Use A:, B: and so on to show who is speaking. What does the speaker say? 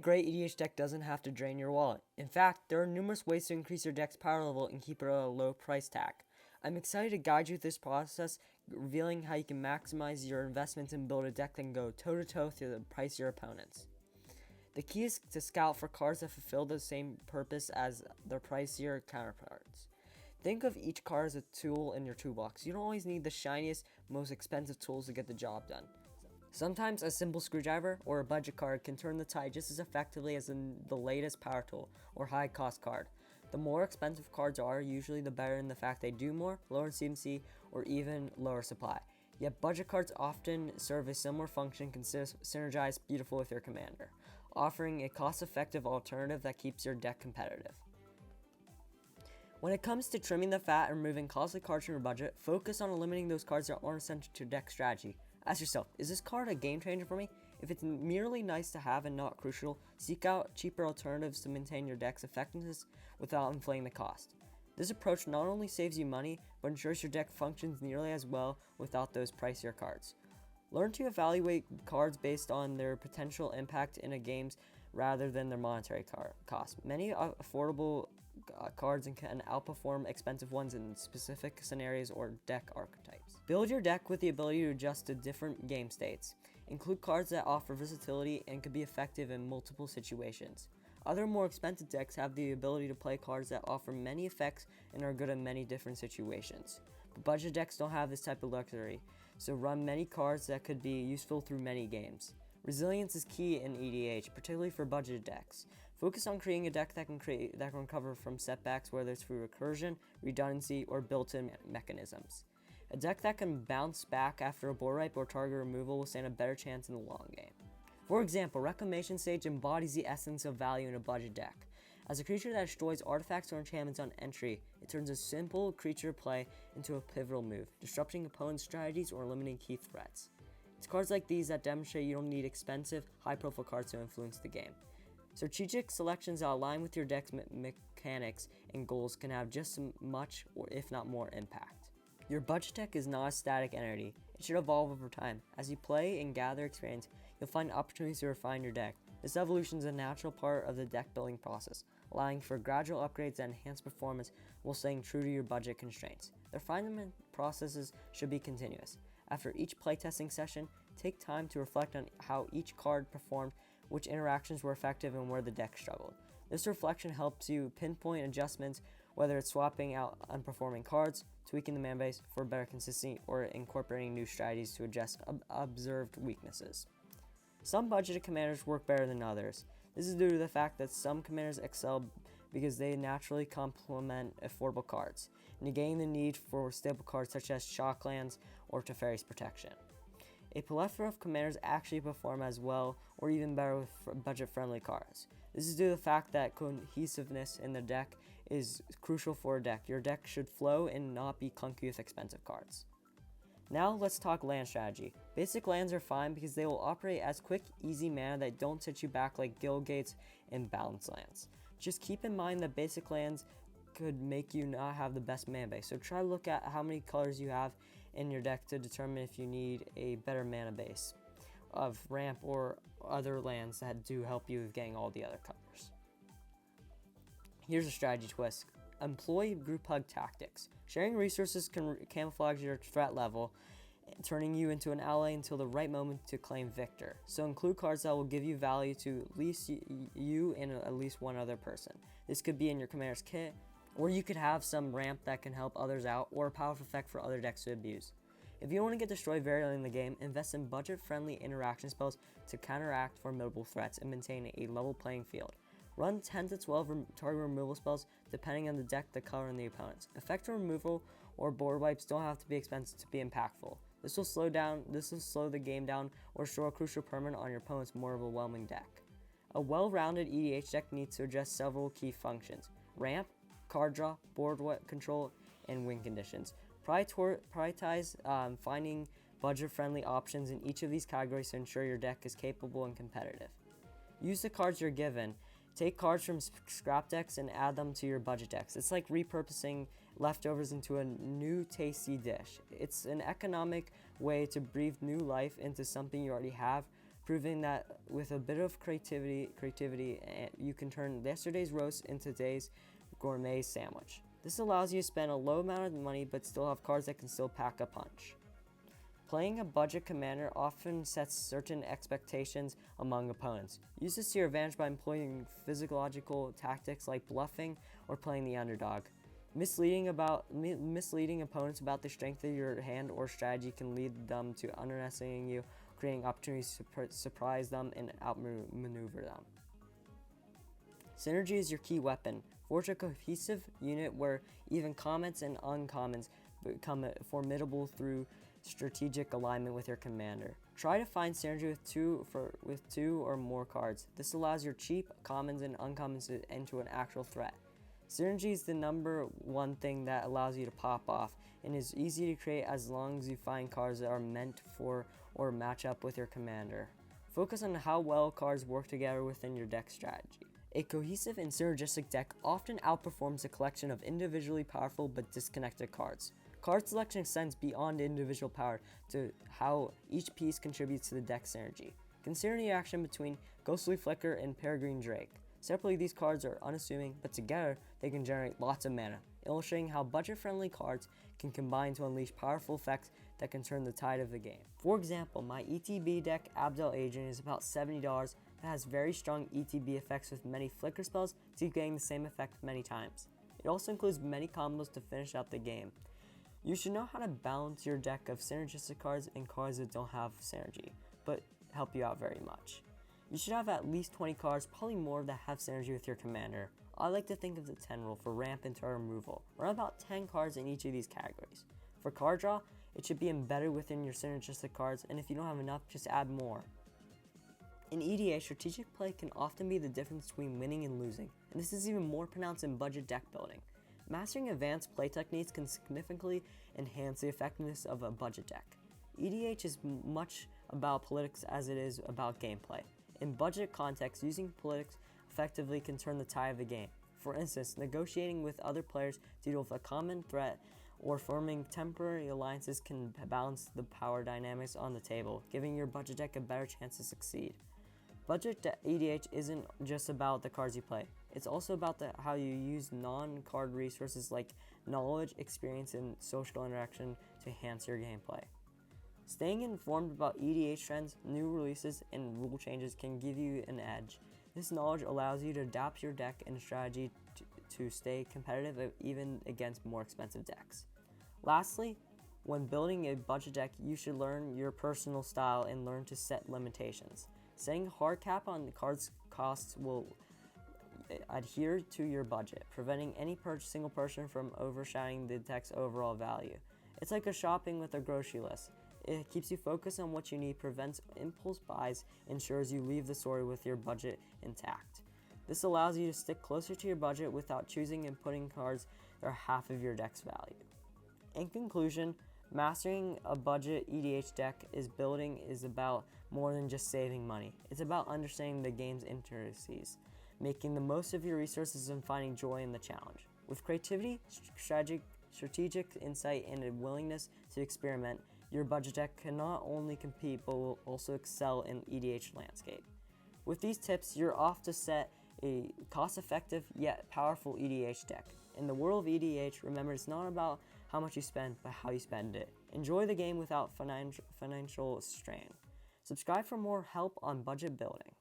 A: great EDH deck doesn't have to drain your wallet. In fact, there are numerous ways to increase your deck's power level and keep it at a low price tag. I'm excited to guide you through this process, revealing how you can maximize your investments and build a deck that can go toe-to-toe with the price of your opponents. The key is to scout for cards that fulfill the same purpose as their pricier counterparts. Think of each card as a tool in your toolbox. You don't always need the shiniest, most expensive tools to get the job done. Sometimes a simple screwdriver or a budget card can turn the tide just as effectively as the latest power tool or high cost card. The more expensive cards are, usually the better in the fact they do more, lower CMC, or even lower supply. Yet budget cards often serve a similar function, can synergize beautiful with your commander, offering a cost-effective alternative that keeps your deck competitive. When it comes to trimming the fat and removing costly cards from your budget, focus on eliminating those cards that aren't essential to your deck strategy. Ask yourself, is this card a game changer for me? If it's merely nice to have and not crucial, seek out cheaper alternatives to maintain your deck's effectiveness without inflating the cost. This approach not only saves you money, but ensures your deck functions nearly as well without those pricier cards. Learn to evaluate cards based on their potential impact in a game rather than their monetary cost. Many affordable cards can outperform expensive ones in specific scenarios or deck archetypes. Build your deck with the ability to adjust to different game states. Include cards that offer versatility and can be effective in multiple situations. Other more expensive decks have the ability to play cards that offer many effects and are good in many different situations. But budget decks don't have this type of luxury, so run many cards that could be useful through many games. Resilience is key in EDH, particularly for budgeted decks. Focus on creating a deck that can recover from setbacks, whether it's through recursion, redundancy, or built-in mechanisms. A deck that can bounce back after a board wipe or target removal will stand a better chance in the long game. For example, Reclamation Sage embodies the essence of value in a budget deck. As a creature that destroys artifacts or enchantments on entry, it turns a simple creature play into a pivotal move, disrupting opponents' strategies or eliminating key threats. It's cards like these that demonstrate you don't need expensive, high-profile cards to influence the game. Strategic selections that align with your deck's mechanics and goals can have just as much, or if not more, impact. Your budget deck is not a static entity. It should evolve over time. As you play and gather experience, you'll find opportunities to refine your deck. This evolution is a natural part of the deck building process, allowing for gradual upgrades that enhance performance while staying true to your budget constraints. The refinement processes should be continuous. After each playtesting session, take time to reflect on how each card performed, which interactions were effective, and where the deck struggled. This reflection helps you pinpoint adjustments, whether it's swapping out unperforming cards, tweaking the mana base for better consistency, or incorporating new strategies to address observed weaknesses. Some budgeted commanders work better than others. This is due to the fact that some commanders excel because they naturally complement affordable cards, negating the need for stable cards such as Shocklands or Teferi's Protection. A plethora of commanders actually perform as well or even better with budget-friendly cards. This is due to the fact that cohesiveness in the deck is crucial for a deck. Your deck should flow and not be clunky with expensive cards. Now let's talk land strategy. Basic lands are fine because they will operate as quick, easy mana that don't set you back like guild gates and balance lands. Just keep in mind that basic lands could make you not have the best mana base, so try to look at how many colors you have in your deck to determine if you need a better mana base of ramp or other lands that do help you with getting all the other colors. Here's a strategy twist. Employ group hug tactics. Sharing resources can camouflage your threat level, turning you into an ally until the right moment to claim victor. So include cards that will give you value to at least you and at least one other person. This could be in your commander's kit, or you could have some ramp that can help others out, or a powerful effect for other decks to abuse. If you don't want to get destroyed very early in the game, invest in budget-friendly interaction spells to counteract formidable threats and maintain a level playing field. Run 10 to 12 target removal spells depending on the deck, the color, and the opponents. Effective removal or board wipes don't have to be expensive to be impactful. This will slow the game down or show a crucial permanent on your opponent's more overwhelming deck. A well-rounded EDH deck needs to address several key functions: ramp, card draw, board wipe control, and win conditions. Prioritize finding budget-friendly options in each of these categories to ensure your deck is capable and competitive. Use the cards you're given. Take cards from scrap decks and add them to your budget decks. It's like repurposing leftovers into a new tasty dish. It's an economic way to breathe new life into something you already have proving that with a bit of creativity, you can turn yesterday's roast into today's gourmet sandwich. This allows you to spend a low amount of money but still have cards that can still pack a punch. Playing a budget commander often sets certain expectations among opponents. Use this to your advantage by employing physiological tactics like bluffing or playing the underdog. Misleading opponents about the strength of your hand or strategy can lead them to underestimating you, creating opportunities to surprise them and outmaneuver them. Synergy is your key weapon. Forge a cohesive unit where even commons and uncommons become formidable through strategic alignment with your commander. Try to find synergy with two or more cards. This allows your cheap commons and uncommons to enter an actual threat. Synergy is the number one thing that allows you to pop off and is easy to create as long as you find cards that are meant for or match up with your commander. Focus on how well cards work together within your deck strategy. A cohesive and synergistic deck often outperforms a collection of individually powerful but disconnected cards. Card selection extends beyond individual power to how each piece contributes to the deck synergy. Consider the action between Ghostly Flicker and Peregrine Drake. Separately, these cards are unassuming, but together they can generate lots of mana, illustrating how budget-friendly cards can combine to unleash powerful effects that can turn the tide of the game. For example, my ETB deck, Abdel Adrian, is about $70 that has very strong ETB effects with many flicker spells to keep getting the same effect many times. It also includes many combos to finish out the game. You should know how to balance your deck of synergistic cards and cards that don't have synergy, but help you out very much. You should have at least 20 cards, probably more, that have synergy with your commander. I like to think of the 10 rule for ramp and turn removal. Run about 10 cards in each of these categories. For card draw, it should be embedded within your synergistic cards, and if you don't have enough, just add more. In EDA, strategic play can often be the difference between winning and losing, and this is even more pronounced in budget deck building. Mastering advanced play techniques can significantly enhance the effectiveness of a budget deck. EDH is much about politics as it is about gameplay. In budget context, using politics effectively can turn the tide of the game. For instance, negotiating with other players to deal with a common threat or forming temporary alliances can balance the power dynamics on the table, giving your budget deck a better chance to succeed. Budget EDH isn't just about the cards you play. It's also about how you use non-card resources like knowledge, experience, and social interaction to enhance your gameplay. Staying informed about EDH trends, new releases, and rule changes can give you an edge. This knowledge allows you to adapt your deck and strategy to stay competitive even against more expensive decks. Lastly, when building a budget deck, you should learn your personal style and learn to set limitations. Setting a hard cap on the card's costs will adhere to your budget, preventing any single person from overshadowing the deck's overall value. It's like shopping with a grocery list. It keeps you focused on what you need, prevents impulse buys, ensures you leave the story with your budget intact. This allows you to stick closer to your budget without choosing and putting cards that are half of your deck's value. In conclusion, mastering a budget EDH deck is about more than just saving money. It's about understanding the game's intricacies, making the most of your resources, and finding joy in the challenge. With creativity, strategic insight, and a willingness to experiment, your budget deck can not only compete but will also excel in EDH landscape. With these tips, you're off to set a cost-effective yet powerful EDH deck. In the world of EDH, remember, it's not about how much you spend, but how you spend it. Enjoy the game without financial strain. Subscribe for more help on budget building.